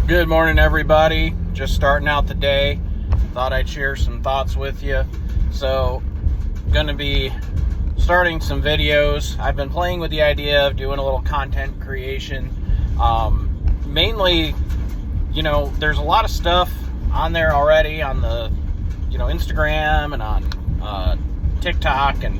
Good morning, everybody. Just starting out the day. Thought I'd share some thoughts with you. So, going to be starting some videos. I've been playing with the idea of doing a little content creation. Mainly, there's a lot of stuff on there already on the, Instagram and on TikTok and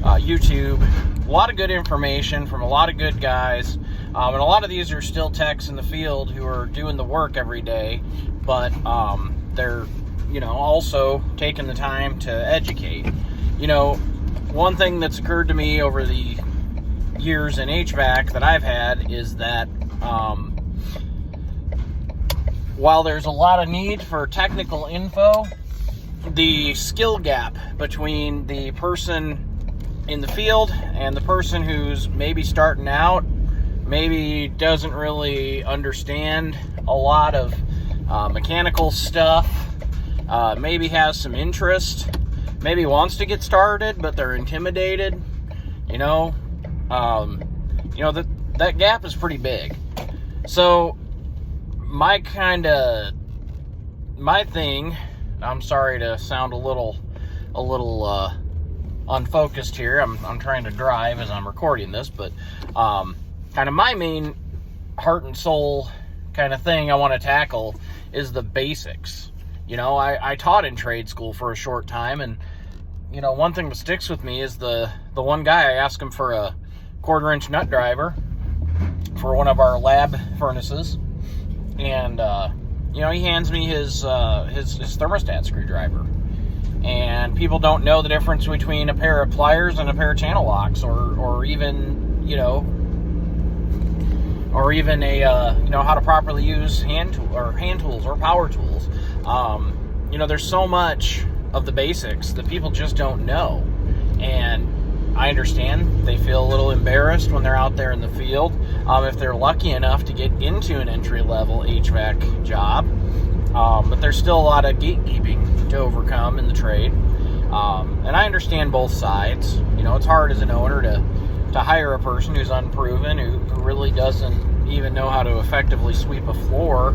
YouTube. A lot of good information from a lot of good guys. And a lot of these are still techs in the field who are doing the work every day, but they're, also taking the time to educate. One thing that's occurred to me over the years in HVAC that I've had is that while there's a lot of need for technical info, the skill gap between the person in the field and the person who's maybe starting out, maybe doesn't really understand a lot of mechanical stuff, maybe has some interest, maybe wants to get started, but they're intimidated, that gap is pretty big. So my thing, I'm sorry to sound a little unfocused here. I'm trying to drive as I'm recording this, but kind of my main heart and soul kind of thing I want to tackle is the basics. I taught in trade school for a short time, and one thing that sticks with me is the one guy, I asked him for a 1/4-inch nut driver for one of our lab furnaces, and he hands me his thermostat screwdriver. And people don't know the difference between a pair of pliers and a pair of channel locks, or even how to properly use hand tools or power tools. There's so much of the basics that people just don't know, and I understand they feel a little embarrassed when they're out there in the field, if they're lucky enough to get into an entry-level HVAC job. But there's still a lot of gatekeeping to overcome in the trade. And I understand both sides. It's hard as an owner to hire a person who's unproven, who really doesn't even know how to effectively sweep a floor,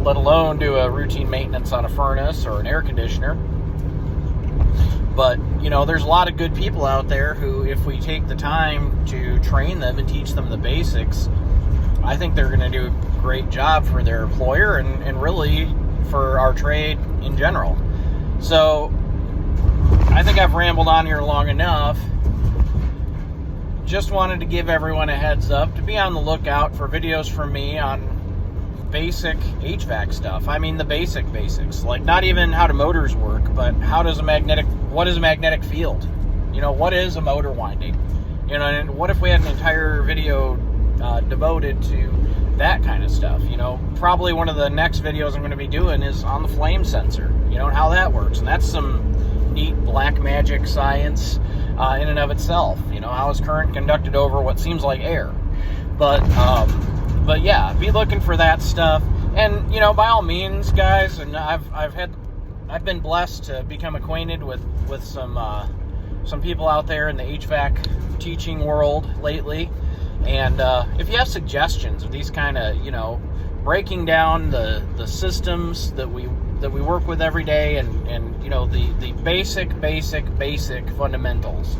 let alone do a routine maintenance on a furnace or an air conditioner. But, there's a lot of good people out there who, if we take the time to train them and teach them the basics, I think they're going to do a great job for their employer and really for our trade in general. So I think I've rambled on here long enough. Just wanted to give everyone a heads up to be on the lookout for videos from me on basic HVAC stuff. I mean the basics, like not even how do motors work, but what is a magnetic field? What is a motor winding? And what if we had an entire video devoted to that kind of stuff? Probably one of the next videos I'm going to be doing is on the flame sensor, and how that works. And that's some neat black magic science in and of itself. How is current conducted over what seems like air? But yeah, be looking for that stuff. And by all means, guys, and I've been blessed to become acquainted with some people out there in the HVAC teaching world lately. And if you have suggestions of these kind of, breaking down the systems that we work with every day, and the basic fundamentals,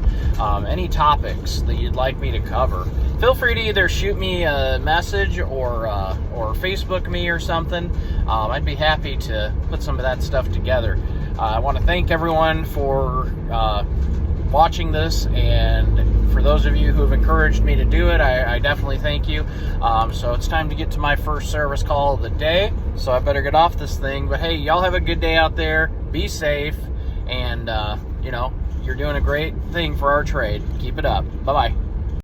any topics that you'd like me to cover, feel free to either shoot me a message or Facebook me or something. I'd be happy to put some of that stuff together. I want to thank everyone for watching this, and for those of you who have encouraged me to do it, I definitely thank you. So it's time to get to my first service call of the day, so I better get off this thing. But hey, y'all have a good day out there. Be safe, and you're doing a great thing for our trade. Keep it up. Bye-bye.